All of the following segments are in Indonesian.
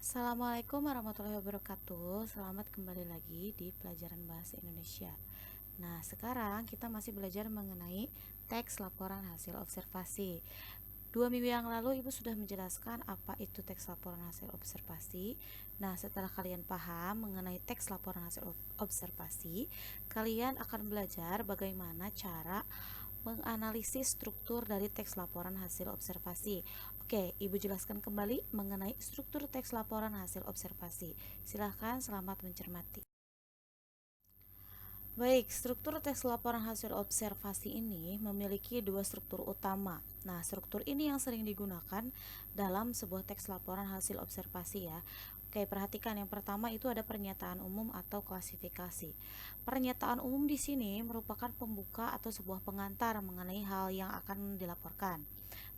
Assalamualaikum warahmatullahi wabarakatuh. Selamat kembali lagi di pelajaran bahasa Indonesia. Nah, sekarang kita masih belajar mengenai teks laporan hasil observasi. 2 minggu yang lalu Ibu sudah menjelaskan apa itu teks laporan hasil observasi. Nah, setelah kalian paham mengenai teks laporan hasil observasi, kalian akan belajar bagaimana cara menganalisis struktur dari teks laporan hasil observasi. Oke, Ibu jelaskan kembali mengenai struktur teks laporan hasil observasi. Silahkan, selamat mencermati. Baik, struktur teks laporan hasil observasi ini memiliki dua struktur utama. Nah, struktur ini yang sering digunakan dalam sebuah teks laporan hasil observasi ya. Oke, perhatikan yang pertama itu ada pernyataan umum atau klasifikasi. Pernyataan umum di sini merupakan pembuka atau sebuah pengantar mengenai hal yang akan dilaporkan.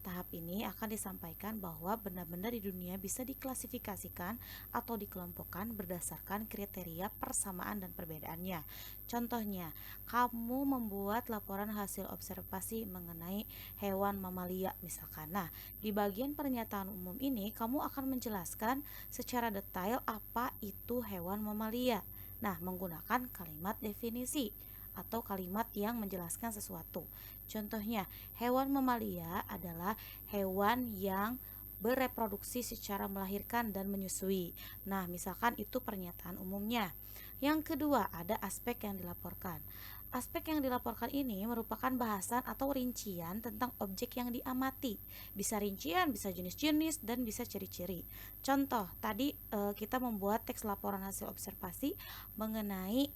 Tahap ini akan disampaikan bahwa benda-benda di dunia bisa diklasifikasikan atau dikelompokkan berdasarkan kriteria persamaan dan perbedaannya. Contohnya, kamu membuat laporan hasil observasi mengenai hewan mamalia misalkan. Nah, di bagian pernyataan umum ini kamu akan menjelaskan secara detail apa itu hewan mamalia. Nah, menggunakan kalimat definisi atau kalimat yang menjelaskan sesuatu. Contohnya, hewan mamalia adalah hewan yang bereproduksi secara melahirkan dan menyusui. Nah, misalkan itu pernyataan umumnya. Yang kedua, ada aspek yang dilaporkan. Aspek yang dilaporkan ini merupakan bahasan atau rincian tentang objek yang diamati. Bisa rincian, bisa jenis-jenis, dan bisa ciri-ciri. Contoh, tadi kita membuat teks laporan hasil observasi mengenai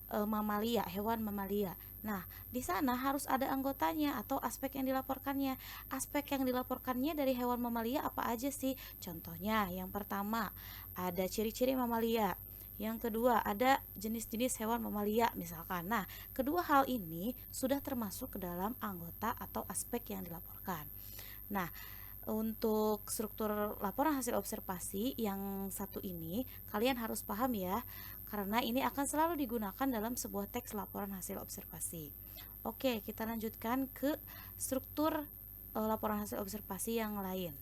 mamalia, hewan mamalia. Nah, di sana harus ada anggotanya atau aspek yang dilaporkannya. Aspek yang dilaporkannya dari hewan mamalia apa aja sih? Contohnya, yang pertama, ada ciri-ciri mamalia. Yang kedua, ada jenis-jenis hewan mamalia misalkan. Nah, kedua hal ini sudah termasuk ke dalam anggota atau aspek yang dilaporkan. Nah, untuk struktur laporan hasil observasi yang satu ini kalian harus paham ya, karena ini akan selalu digunakan dalam sebuah teks laporan hasil observasi. Oke, kita lanjutkan ke struktur laporan hasil observasi yang lain.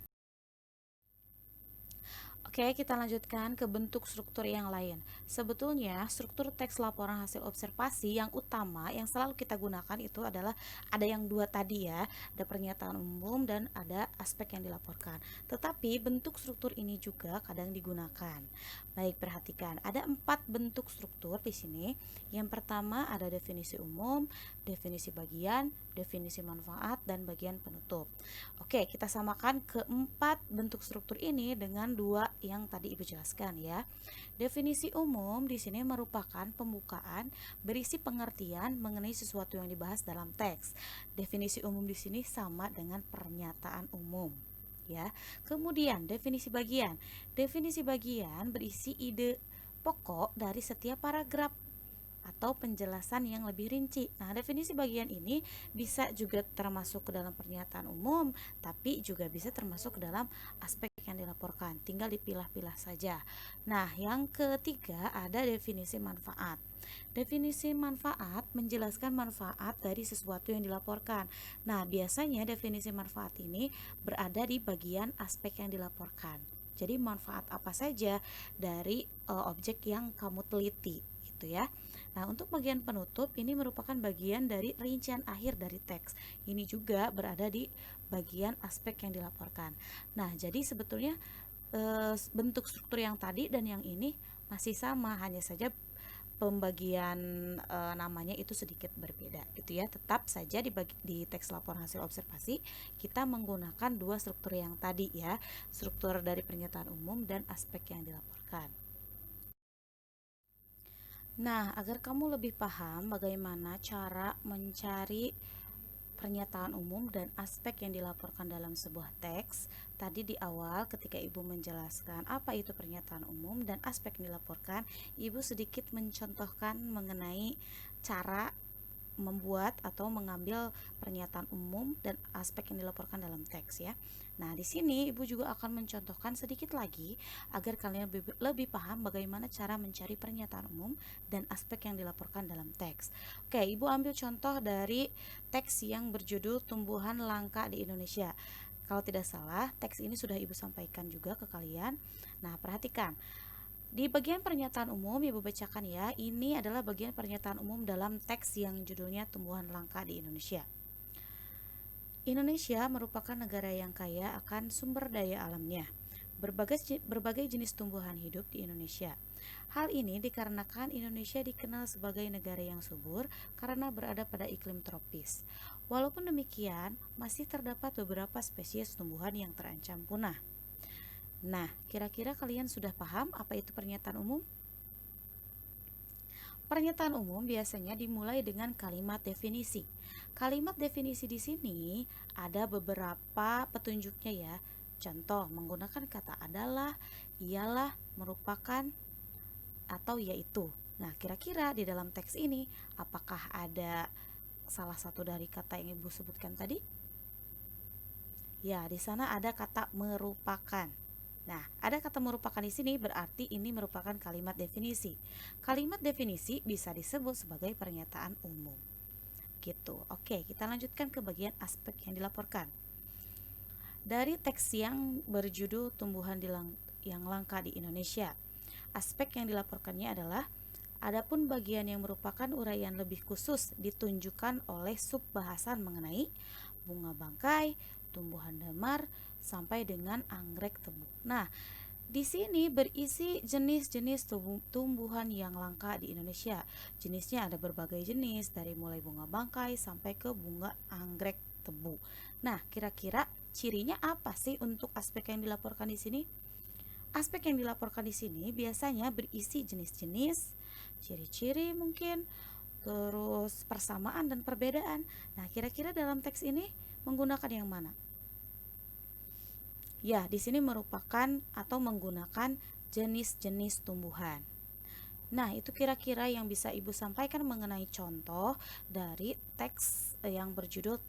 Oke, kita lanjutkan ke bentuk struktur yang lain. Sebetulnya, struktur teks laporan hasil observasi yang utama yang selalu kita gunakan itu adalah ada yang dua tadi ya, ada pernyataan umum dan ada aspek yang dilaporkan. Tetapi bentuk struktur ini juga kadang digunakan. Baik, perhatikan, ada 4 bentuk struktur di sini. Yang pertama ada definisi umum, definisi bagian, definisi manfaat, dan bagian penutup. Oke, kita samakan keempat bentuk struktur ini dengan dua yang tadi Ibu jelaskan ya. Definisi umum di sini merupakan pembukaan berisi pengertian mengenai sesuatu yang dibahas dalam teks. Definisi umum di sini sama dengan pernyataan umum ya. Kemudian definisi bagian. Definisi bagian berisi ide pokok dari setiap paragraf atau penjelasan yang lebih rinci. Nah, definisi bagian ini bisa juga termasuk ke dalam pernyataan umum, tapi juga bisa termasuk ke dalam aspek yang dilaporkan. Tinggal dipilah-pilah saja. Nah, yang ketiga ada definisi manfaat. Definisi manfaat menjelaskan manfaat dari sesuatu yang dilaporkan. Nah, biasanya definisi manfaat ini berada di bagian aspek yang dilaporkan. Jadi manfaat apa saja dari objek yang kamu teliti gitu ya. Nah, untuk bagian penutup ini merupakan bagian dari rincian akhir dari teks. Ini juga berada di bagian aspek yang dilaporkan. Nah, jadi sebetulnya bentuk struktur yang tadi dan yang ini masih sama, hanya saja pembagian namanya itu sedikit berbeda gitu ya. Tetap saja di teks laporan hasil observasi kita menggunakan dua struktur yang tadi ya, struktur dari pernyataan umum dan aspek yang dilaporkan. Nah, agar kamu lebih paham bagaimana cara mencari pernyataan umum dan aspek yang dilaporkan dalam sebuah teks, tadi di awal ketika Ibu menjelaskan apa itu pernyataan umum dan aspek yang dilaporkan, Ibu sedikit mencontohkan mengenai cara membuat atau mengambil pernyataan umum dan aspek yang dilaporkan dalam teks ya. Nah, di sini Ibu juga akan mencontohkan sedikit lagi agar kalian lebih paham bagaimana cara mencari pernyataan umum dan aspek yang dilaporkan dalam teks. Oke, Ibu ambil contoh dari teks yang berjudul Tumbuhan Langka di Indonesia. Kalau tidak salah, teks ini sudah Ibu sampaikan juga ke kalian. Nah, perhatikan. Di bagian pernyataan umum, Ibu bacakan ya. Ini adalah bagian pernyataan umum dalam teks yang judulnya Tumbuhan Langka di Indonesia. Indonesia merupakan negara yang kaya akan sumber daya alamnya. Berbagai jenis tumbuhan hidup di Indonesia. Hal ini dikarenakan Indonesia dikenal sebagai negara yang subur karena berada pada iklim tropis. Walaupun demikian, masih terdapat beberapa spesies tumbuhan yang terancam punah. Nah, kira-kira kalian sudah paham apa itu pernyataan umum? Pernyataan umum biasanya dimulai dengan kalimat definisi. Kalimat definisi di sini ada beberapa petunjuknya ya. Contoh, menggunakan kata adalah, ialah, merupakan, atau yaitu. Nah, kira-kira di dalam teks ini apakah ada salah satu dari kata yang Ibu sebutkan tadi? Ya, di sana ada kata merupakan. Nah, ada kata merupakan di sini berarti ini merupakan kalimat definisi. Kalimat definisi bisa disebut sebagai pernyataan umum. Gitu. Oke, kita lanjutkan ke bagian aspek yang dilaporkan. Dari teks yang berjudul Tumbuhan yang Langka di Indonesia, aspek yang dilaporkannya adalah adapun bagian yang merupakan uraian lebih khusus ditunjukkan oleh subbahasan mengenai bunga bangkai, tumbuhan damar, sampai dengan anggrek tebu. Nah, di sini berisi jenis-jenis tumbuhan yang langka di Indonesia. Jenisnya ada berbagai jenis, dari mulai bunga bangkai sampai ke bunga anggrek tebu. Nah, kira-kira cirinya apa sih untuk aspek yang dilaporkan di sini? Aspek yang dilaporkan di sini biasanya berisi jenis-jenis, ciri-ciri mungkin, terus persamaan dan perbedaan. Nah, kira-kira dalam teks ini menggunakan yang mana? Ya, di sini merupakan atau menggunakan jenis-jenis tumbuhan. Nah, itu kira-kira yang bisa Ibu sampaikan mengenai contoh dari teks yang berjudul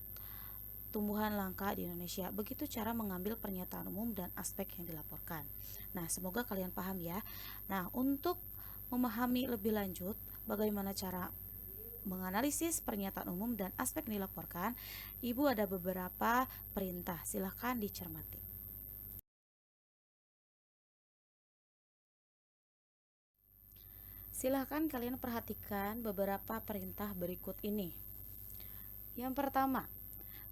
Tumbuhan Langka di Indonesia. Begitu cara mengambil pernyataan umum dan aspek yang dilaporkan. Nah, semoga kalian paham ya. Nah, untuk memahami lebih lanjut bagaimana cara menganalisis pernyataan umum dan aspek yang dilaporkan, Ibu ada beberapa perintah. Silahkan dicermati. Silahkan kalian perhatikan beberapa perintah berikut ini. Yang pertama,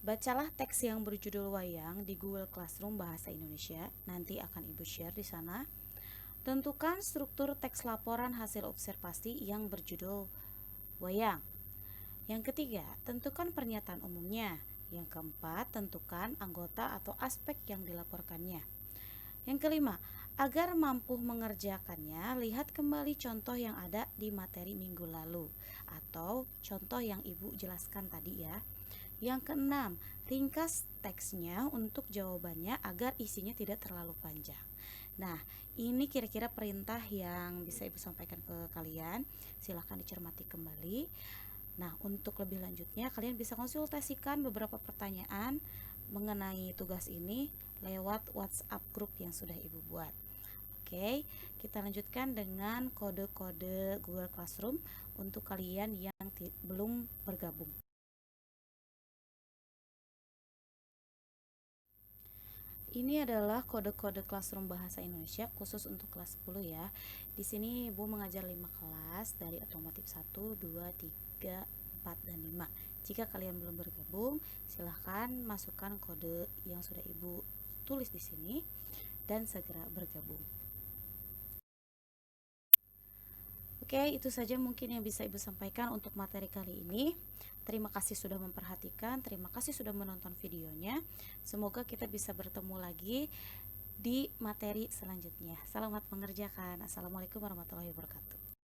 bacalah teks yang berjudul Wayang di Google Classroom Bahasa Indonesia. Nanti akan Ibu share di sana. Tentukan struktur teks laporan hasil observasi yang berjudul Wayang. Yang ketiga, tentukan pernyataan umumnya. Yang keempat, tentukan anggota atau aspek yang dilaporkannya. Yang kelima, agar mampu mengerjakannya, lihat kembali contoh yang ada di materi minggu lalu atau contoh yang Ibu jelaskan tadi ya. Yang keenam, ringkas teksnya untuk jawabannya agar isinya tidak terlalu panjang. Nah, ini kira-kira perintah yang bisa Ibu sampaikan ke kalian. Silahkan dicermati kembali. Nah, untuk lebih lanjutnya kalian bisa konsultasikan beberapa pertanyaan mengenai tugas ini lewat WhatsApp grup yang sudah Ibu buat. Oke, kita lanjutkan dengan kode-kode Google Classroom untuk kalian yang belum bergabung. Ini adalah kode-kode Classroom Bahasa Indonesia khusus untuk kelas 10 ya. Di sini Ibu mengajar 5 kelas dari otomotif 1, 2, 3, 4, dan 5. Jika kalian belum bergabung, silahkan masukkan kode yang sudah Ibu tulis di sini dan segera bergabung. Oke, itu saja mungkin yang bisa Ibu sampaikan untuk materi kali ini. Terima kasih sudah memperhatikan, terima kasih sudah menonton videonya. Semoga kita bisa bertemu lagi di materi selanjutnya. Selamat mengerjakan. Assalamualaikum warahmatullahi wabarakatuh.